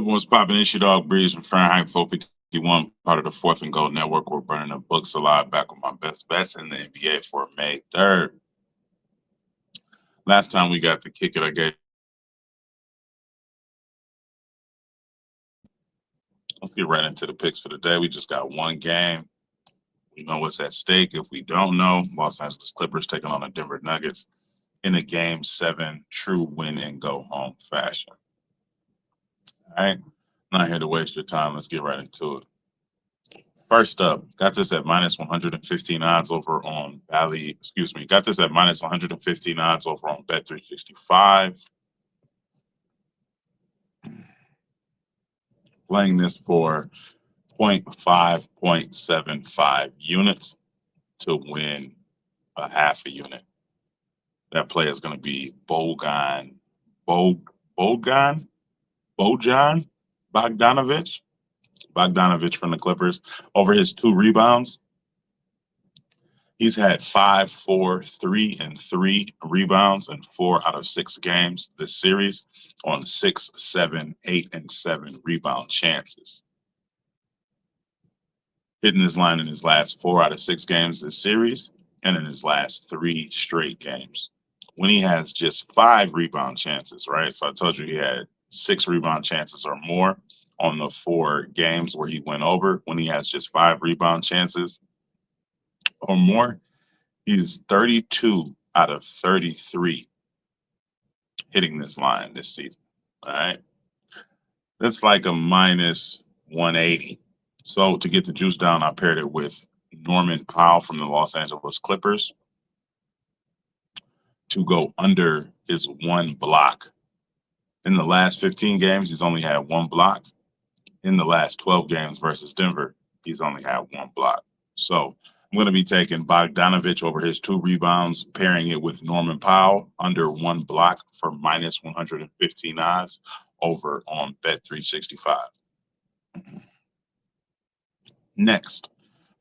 good? What's popping? It's your dog Breeze from Fahrenheit 451, part of the Fourth and Gold Network. We're burning the books alive back with my best bets in the NBA for May 3rd. Last time we got to kick it, I gave. Let's get right into the picks for the day. We just got one game. We know what's at stake. If we don't know, Los Angeles Clippers taking on the Denver Nuggets in a Game 7 true win and go home fashion. All right. Not here to waste your time. Let's get right into it. First up, got this at minus 115 odds over on got this at minus 115 odds over on Bet365. Playing this for 0.5.75 units to win a half a unit. That play is going to be Bojan Bogdanovic from the Clippers over his 2 rebounds. He's had 5, 4, 3, and 3 rebounds in 4 out of 6 games this series on 6, 7, 8, and 7 rebound chances. Hitting this line in his last 4 out of 6 games this series and in his last 3 straight games. When he has just 5 rebound chances, right? So I told you he had 6 rebound chances or more on the 4 games where he went over. When he has just 5 rebound chances or more, he's 32 out of 33 hitting this line this season. All right. That's like a minus 180. So to get the juice down, I paired it with Norman Powell from the Los Angeles Clippers to go under his 1 block. In the last 15 games, he's only had 1 block. In the last 12 games versus Denver, he's only had 1 block. So I'm going to be taking Bogdanovic over his 2 rebounds, pairing it with Norman Powell under 1 block for minus 115 odds over on Bet365. Next,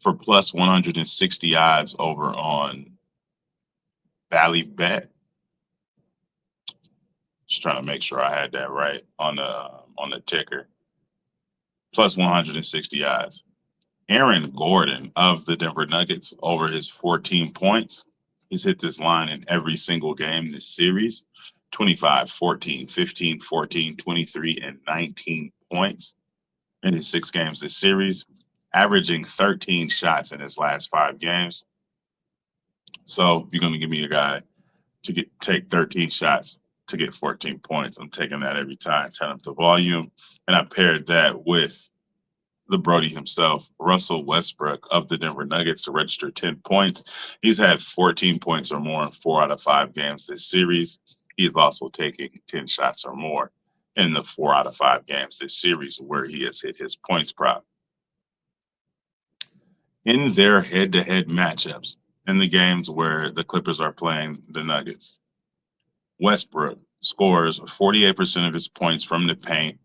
for plus 160 odds over on Bally Bet. Just trying to make sure I had that right on the ticker. Plus 160 odds. Aaron Gordon of the Denver Nuggets over his 14 points. He's hit this line in every single game this series. 25, 14, 15, 14, 23, and 19 points in his 6 games this series, averaging 13 shots in his last 5 games. So if you're going to give me a guy to take 13 shots to get 14 points, I'm taking that every time. Turn up the volume. And I paired that with the Brody himself, Russell Westbrook of the Denver Nuggets, to register 10 points. He's had 14 points or more in 4 out of 5 games this series. He's also taking 10 shots or more in the 4 out of 5 games this series where he has hit his points prop. In their head-to-head matchups, in the games where the Clippers are playing the Nuggets, Westbrook scores 48% of his points from the paint.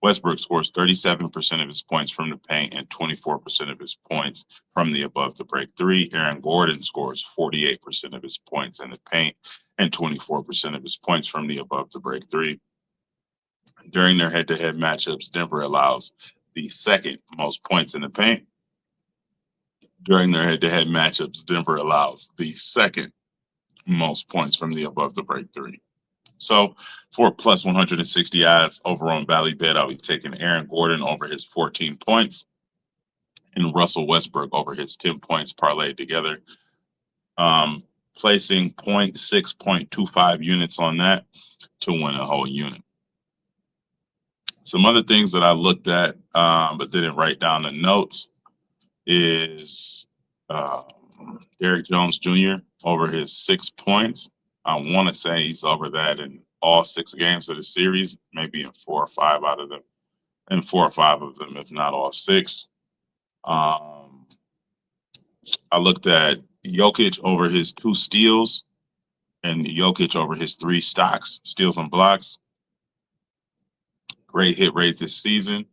Westbrook scores 37% of his points from the paint and 24% of his points from the above the break 3. Aaron Gordon scores 48% of his points in the paint and 24% of his points from the above the break 3. During their head-to-head matchups, Denver allows the second most points in the paint. During their head-to-head matchups, Denver allows the second most points from the above the break 3. So for plus 160 odds over on Bally Bet, I'll be taking Aaron Gordon over his 14 points and Russell Westbrook over his 10 points parlayed together. Placing 0.6.25 units on that to win a whole unit. Some other things that I looked at but didn't write down the notes is Derrick Jones Jr. over his 6 points. I want to say he's over that in all 6 games of the series, maybe in 4 or 5 out of them, in 4 or 5 of them, if not all 6. I looked at Jokic over his 2 steals and Jokic over his 3 stocks, steals and blocks. Great hit rate this season.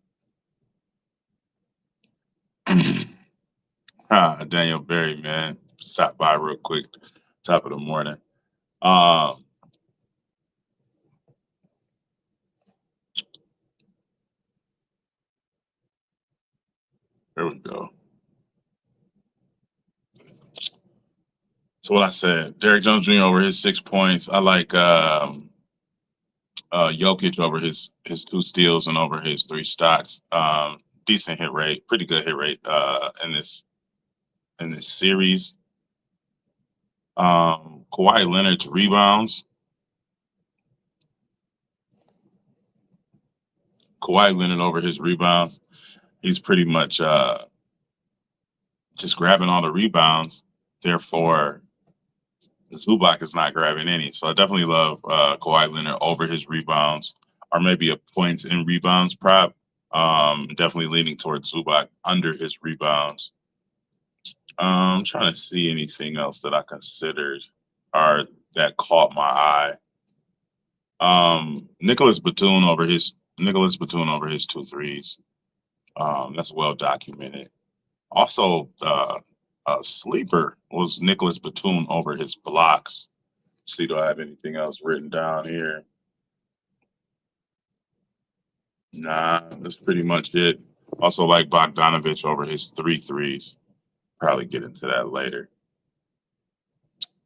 Daniel Berry, man, stop by real quick, top of the morning. There we go. So what I said, Derrick Jones Jr. over his 6 points. I like Jokic over his 2 steals and over his 3 stocks. Decent hit rate, pretty good hit rate in this series. Kawhi Leonard's rebounds. Kawhi Leonard over his rebounds. He's pretty much just grabbing all the rebounds. Therefore, Zubac is not grabbing any. So I definitely love Kawhi Leonard over his rebounds, or maybe a points in rebounds prop. Definitely leaning towards Zubac under his rebounds. I'm trying to see anything else that I considered or that caught my eye. Nicholas Batum over his 2 threes. That's well documented. Also, a sleeper was Nicholas Batum over his blocks. See, do I have anything else written down here? Nah, that's pretty much it. Also, like Bogdanovich over his 3 threes. Probably get into that later.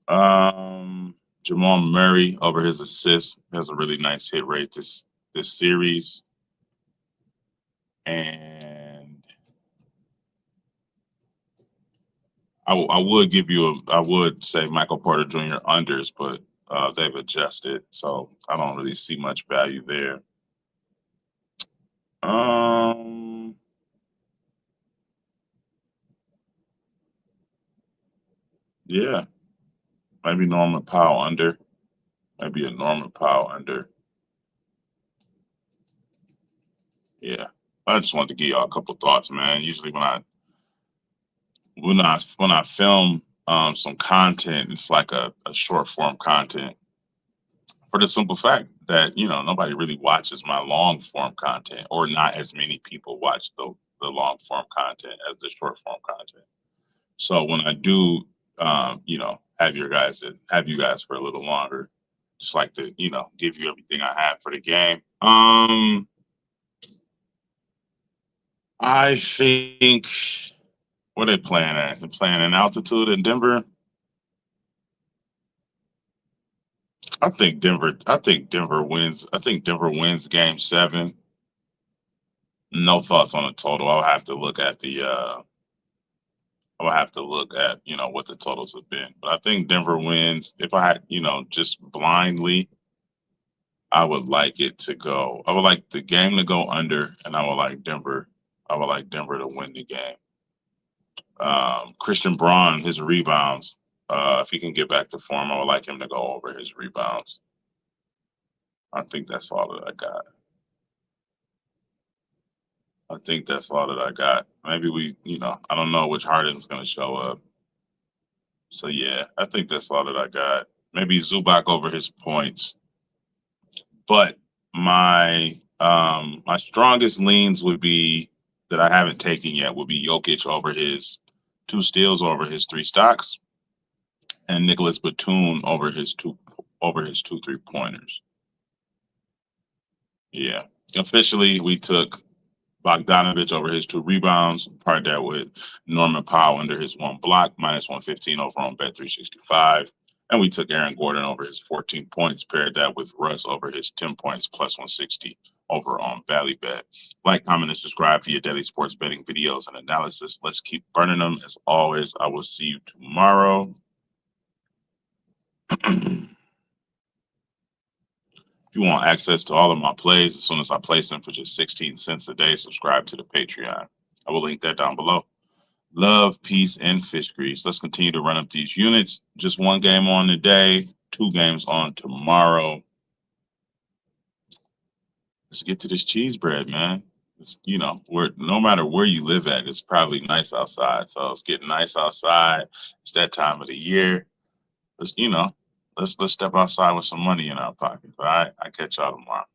Jamal Murray over his assists has a really nice hit rate this series. And I would say Michael Porter Jr. unders, but they've adjusted, so I don't really see much value there. Yeah, maybe Norman Powell under. Maybe a Norman Powell under. Yeah, I just wanted to give y'all a couple thoughts, man. Usually when I film some content, it's like a short form content for the simple fact that nobody really watches my long form content, or not as many people watch the long form content as the short form content. So when I do, have you guys for a little longer, just like to give you everything I have for the game. I think where they playing at? They're playing in altitude in Denver. I think Denver wins. I think Denver wins game 7. No thoughts on the total. I'll have to look at what the totals have been. But I think Denver wins. If I had, just blindly, I would like the game to go under, and I would like Denver to win the game. Christian Braun, his rebounds. If he can get back to form, I would like him to go over his rebounds. I think that's all that I got. Maybe I don't know which Harden's going to show up. So yeah, I think that's all that I got. Maybe Zubac over his points. But my strongest leans would be that I haven't taken yet would be Jokic over his 2 steals over his 3 stocks, and Nicholas Batum over his 2 3-pointers. Yeah. Officially, we took Bogdanovich over his 2 rebounds, paired that with Norman Powell under his 1 block, minus 115 over on Bet365. And we took Aaron Gordon over his 14 points, paired that with Russ over his 10 points, plus 160 over on Valley Bet. Like, comment, and subscribe for your daily sports betting videos and analysis. Let's keep burning them. As always, I will see you tomorrow. If you want access to all of my plays, as soon as I place them for just 16 cents a day, subscribe to the Patreon. I will link that down below. Love, peace, and fish grease. Let's continue to run up these units. Just 1 game on today, 2 games on tomorrow. Let's get to this cheese bread, man. No matter where you live at, it's probably nice outside. So it's getting nice outside. It's that time of the year. Let's step outside with some money in our pockets. All right. I catch y'all tomorrow.